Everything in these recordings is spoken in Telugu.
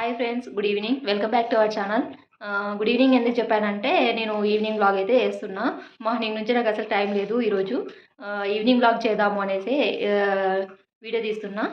Hi friends, good evening. Welcome back to our channel. Good evening ఎందుకు చెప్పానంటే నేను ఈవినింగ్ వ్లాగ్ అయితే వేస్తున్నా. మార్నింగ్ నుంచి నాకు అసలు టైం లేదు. ఈరోజు ఈవినింగ్ వ్లాగ్ చేద్దాము అనేసి వీడియో తీస్తున్నా.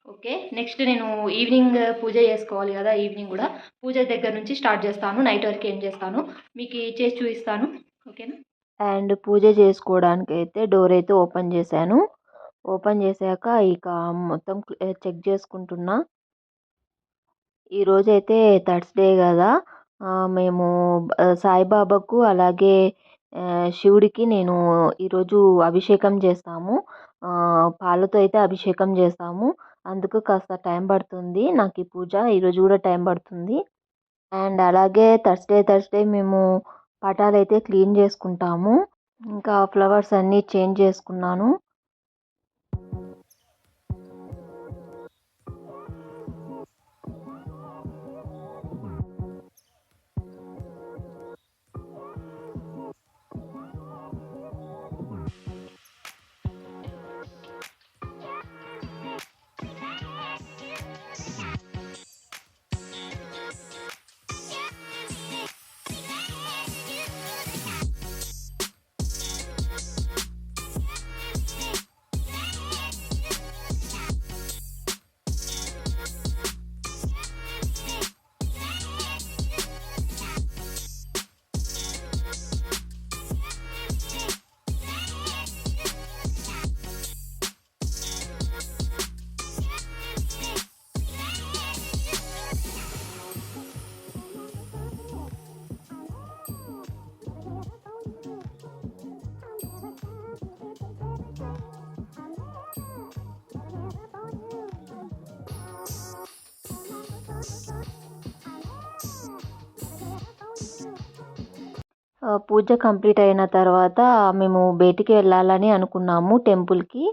ఓకే, నెక్స్ట్ నేను ఈవినింగ్ పూజ చేసుకోవాలి కదా. ఈవినింగ్ కూడా పూజ దగ్గర నుంచి స్టార్ట్ చేస్తాను. నైట్ వరకు ఏం చేస్తాను మీకు చేసి చూపిస్తాను. ఓకేనా. అండ్ పూజ చేసుకోవడానికి అయితే డోర్ అయితే ఓపెన్ చేశాను. ఓపెన్ చేశాక ఇక మొత్తం చెక్ చేసుకుంటున్నా. ఈరోజైతే థర్స్‌డే గదా! మేము సాయిబాబాకు అలాగే శివుడికి నేను ఈరోజు అభిషేకం చేస్తాము. పాలతో అయితే అభిషేకం చేస్తాము. అందుకు కాస్త టైం పడుతుంది. నాకు ఈ పూజ ఈరోజు కూడా టైం పడుతుంది. అండ్ అలాగే థర్స్‌డే మేము పటాలైతే క్లీన్ చేసుకుంటాము. ఇంకా ఫ్లవర్స్ అన్నీ చేంజ్ చేసుకున్నాను. పూజ కంప్లీట్ అయిన తర్వాత మేము బయటికి వెళ్ళాలని అనుకున్నాము టెంపుల్‌కి.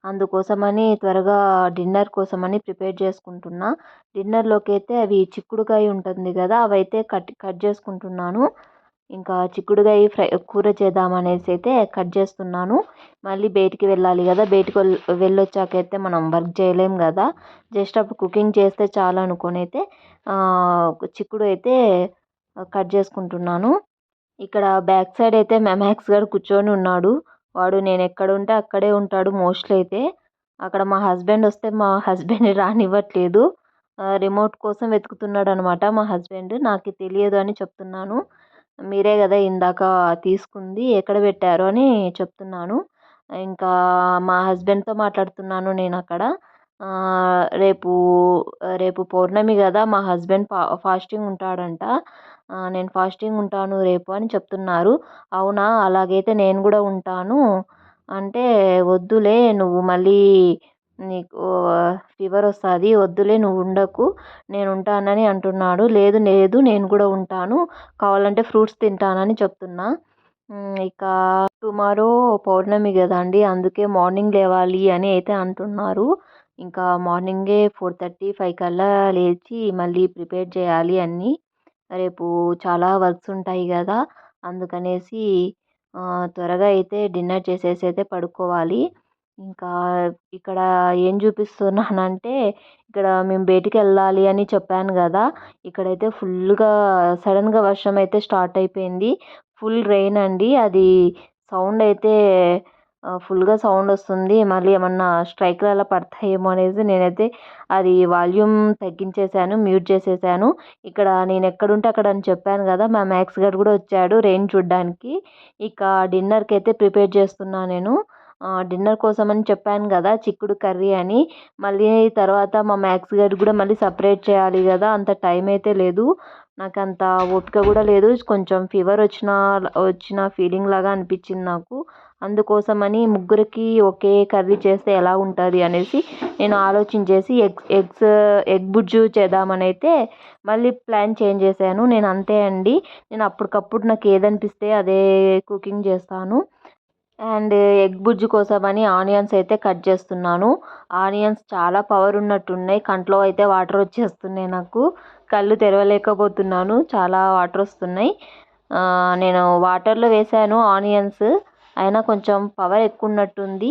అందుకోసమని త్వరగా డిన్నర్ కోసమని ప్రిపేర్ చేసుకుంటున్నా. డిన్నర్‌లోకి అయితే అవి చిక్కుడుకాయ ఉంటుంది కదా! అవైతే కట్ కట్ చేసుకుంటున్నాను. ఇంకా చిక్కుడుకాయ కూర చేద్దామనేసి అయితే కట్ చేస్తున్నాను. మళ్ళీ బయటికి వెళ్ళాలి కదా! బయటికి వెళ్ళొచ్చాకైతే మనం వర్క్ చేయలేం కదా! జస్ట్ అప్పుడు కుకింగ్ చేస్తే చాలు అనుకొని అయితే చిక్కుడు అయితే కట్ చేసుకుంటున్నాను. ఇక్కడ బ్యాక్ సైడ్ అయితే మ్యాక్స్ గాడు కూర్చొని ఉన్నాడు. వాడు నేను ఎక్కడ ఉంటే అక్కడే ఉంటాడు మోస్ట్లీ అయితే. అక్కడ మా హస్బెండ్ వస్తే మా హస్బెండ్‌ని రానివ్వట్లేదు. రిమోట్ కోసం వెతుకుతున్నాడు అనమాట మా హస్బెండ్. నాకు తెలియదు అని చెప్తున్నాను. మీరే కదా ఇందాక తీసుకుంది ఎక్కడ పెట్టారు అని చెప్తున్నాను. ఇంకా మా హస్బెండ్‌తో మాట్లాడుతున్నాను నేను అక్కడ. రేపు రేపు పౌర్ణమి కదా! మా హస్బెండ్ ఫాస్టింగ్ ఉంటాడంట. నేను ఫాస్టింగ్ ఉంటాను రేపు అని చెప్తున్నారు. అవునా! అలాగైతే నేను కూడా ఉంటాను అంటే, వద్దులే నువ్వు మళ్ళీ నీకు ఫీవర్ వస్తుంది, వద్దులే నువ్వు ఉండకు, నేను ఉంటానని అంటున్నాడు. లేదు లేదు నేను కూడా ఉంటాను, కావాలంటే ఫ్రూట్స్ తింటానని చెప్తున్నా. ఇక టుమారో పౌర్ణమి కదండి, అందుకే మార్నింగ్ లేవాలి అని అయితే అంటున్నారు. ఇంకా మార్నింగే 4:30, 5 కల్లా లేచి మళ్ళీ ప్రిపేర్ చేయాలి అన్నీ. రేపు చాలా వర్క్స్ ఉంటాయి కదా! అందుకనేసి త్వరగా అయితే డిన్నర్ చేసేసి అయితే పడుకోవాలి. ఇంకా ఇక్కడ ఏం చూపిస్తున్నానంటే, ఇక్కడ మేము బయటికెళ్ళాలి అని చెప్పాను కదా! ఇక్కడైతే ఫుల్‌గా సడన్‌గా వర్షం అయితే స్టార్ట్ అయిపోయింది. ఫుల్ రెయిన్ అండి. అది సౌండ్ అయితే ఫుల్‌గా సౌండ్ వస్తుంది. మళ్ళీ ఏమన్నా స్ట్రైక్‌లు అలా పడతాయేమో అనేసి నేనైతే అది వాల్యూమ్ తగ్గించేశాను, మ్యూట్ చేసేసాను. ఇక్కడ నేను ఎక్కడుంటే అక్కడ అని చెప్పాను కదా! మా మ్యాక్స్ గాడు కూడా వచ్చాడు రెయిన్ చూడ్డానికి. ఇక డిన్నర్‌కి అయితే ప్రిపేర్ చేస్తున్నా నేను. డిన్నర్ కోసమని చెప్పాను కదా! చిక్కుడు కర్రీ అని. మళ్ళీ తర్వాత మా మ్యాక్స్ గాడు కూడా మళ్ళీ సెపరేట్ చేయాలి కదా! అంత టైం అయితే లేదు. నాకంత ఓపిక కూడా లేదు. కొంచెం ఫీవర్ వచ్చిన ఫీలింగ్ లాగా అనిపించింది నాకు. అందుకోసమని ముగ్గురికి ఒకే కర్రీ చేస్తే ఎలా ఉంటుంది అనేసి నేను ఆలోచించేసి ఎగ్ బుజ్జు చేద్దామని అయితే మళ్ళీ ప్లాన్ చేంజ్ చేశాను. నేను అంతే అండి. నేను అప్పటికప్పుడు నాకు ఏదనిపిస్తే అదే కుకింగ్ చేస్తాను. అండ్ ఎగ్ బుజ్జి కోసమని ఆనియన్స్ అయితే కట్ చేస్తున్నాను. ఆనియన్స్ చాలా పవర్ ఉన్నట్టున్నాయి. కంట్లో అయితే వాటర్ వచ్చేస్తున్నాయి నాకు. కళ్ళు తెరవలేకపోతున్నాను. చాలా వాటర్ వస్తున్నాయి. నేను వాటర్లో వేసాను ఆనియన్స్. అయినా కొంచెం పవర్ ఎక్కువ ఉన్నట్టుంది.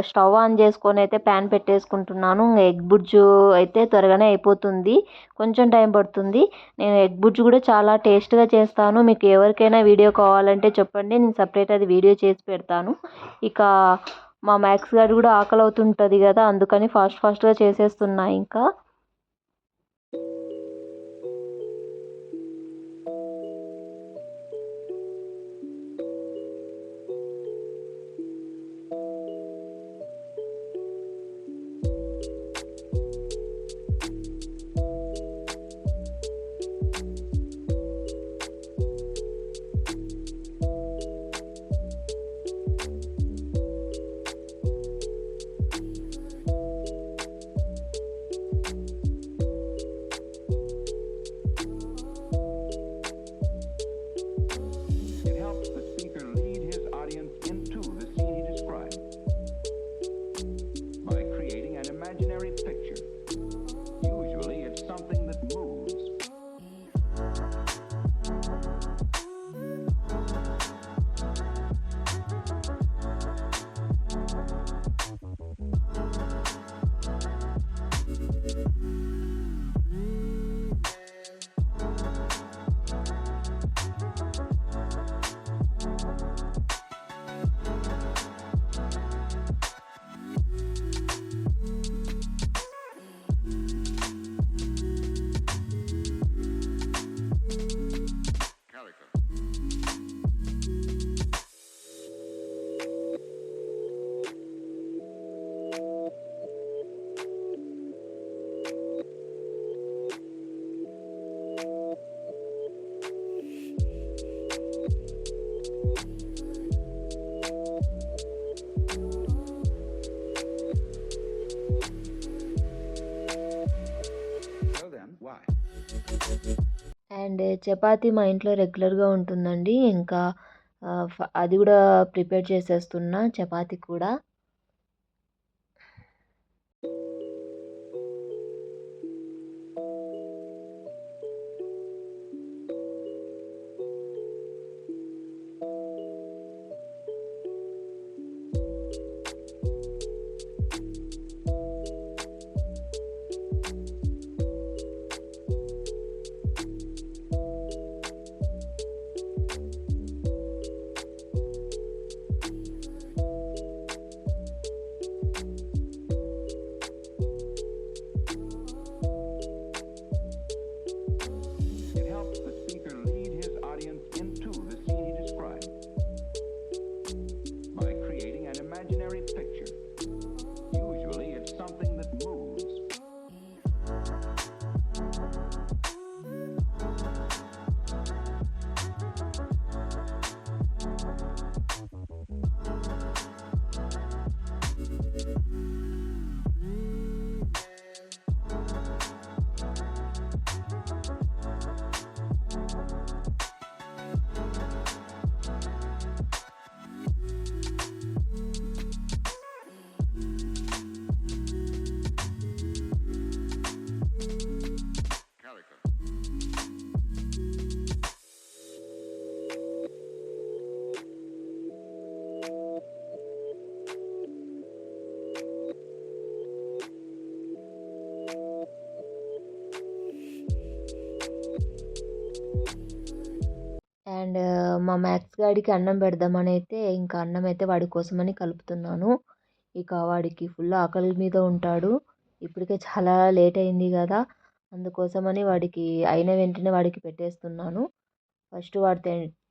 స్టవ్ ఆన్ చేసుకొని అయితే ప్యాన్ పెట్టేసుకుంటున్నాను. ఎగ్ బుజ్జు అయితే త్వరగానే అయిపోతుంది, కొంచెం టైం పడుతుంది. నేను ఎగ్ బుజ్జు కూడా చాలా టేస్ట్గా చేస్తాను. మీకు ఎవరికైనా వీడియో కావాలంటే చెప్పండి, నేను సపరేట్ అది వీడియో చేసి పెడతాను. ఇక మా మ్యాక్స్ గారు కూడా ఆకలి అవుతుంటుంది కదా, అందుకని ఫాస్ట్గా చేసేస్తున్నా. ఇంకా It helps the speaker lead his audience into the scene he described by creating an imaginary picture. Usually it's something that moves. Well then, why? And chapati మా ఇంట్లో రెగ్యులర్గా ఉంటుందండి. ఇంకా అది కూడా ప్రిపేర్ చేసేస్తున్నా, చపాతీ కూడా. It helps the speaker lead his audience into the scene he described by creating an imaginary picture. Usually it's something that moves. And మా మ్యాక్స్ గాడికి అన్నం పెడదామని అయితే ఇంకా అన్నం అయితే వాడి కోసమని కలుపుతున్నాను. ఇక వాడికి ఫుల్ ఆకలి మీద ఉంటాడు. ఇప్పటికే చాలా లేట్ అయింది కదా, అందుకోసమని వాడికి అయిన వెంటనే వాడికి పెట్టేస్తున్నాను. ఫస్ట్ వాడు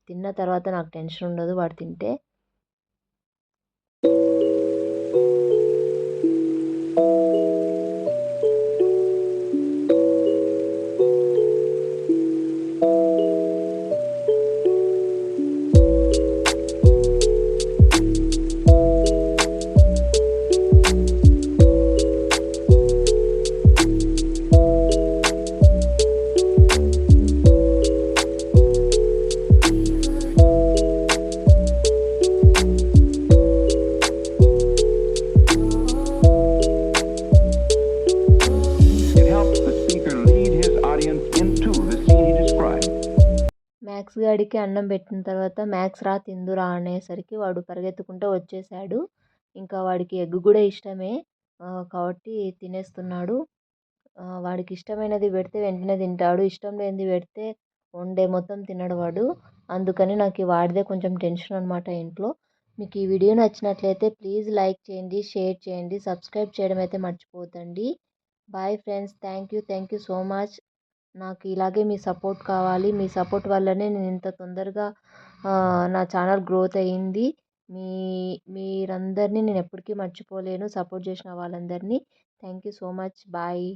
తిన్న తర్వాత నాకు టెన్షన్ ఉండదు వాడు తింటే. మ్యాక్స్ గాడికి అన్నం పెట్టిన తర్వాత మ్యాక్స్ రా తిందురా అనేసరికి వాడు పరిగెత్తుకుంటూ వచ్చేసాడు. ఇంకా వాడికి ఎగ్ కూడా ఇష్టమే. కాబట్టి తినేస్తున్నాడు. వాడికి ఇష్టమైనది పెడితే వెంటనే తింటాడు. ఇష్టం లేనిది పెడితే డే మొత్తం తినడు వాడు. అందుకని నాకు వాడిదే కొంచెం టెన్షన్ అనమాట ఇంట్లో. మీకు ఈ వీడియో నచ్చినట్లయితే ప్లీజ్ లైక్ చేయండి, షేర్ చేయండి, సబ్స్క్రైబ్ చేయడం అయితే మర్చిపోవద్దండి. Bye friends. Thank you so much. నాకు ఇలాగే మీ సపోర్ట్ కావాలి. మీ సపోర్ట్ వల్లనే నేను ఇంత తొందరగా నా ఛానల్ గ్రోత్ అయ్యింది. మీ మీరందరినీ నేను ఎప్పటికీ మర్చిపోలేను, సపోర్ట్ చేసిన వాళ్ళందరినీ. Thank you so much. Bye.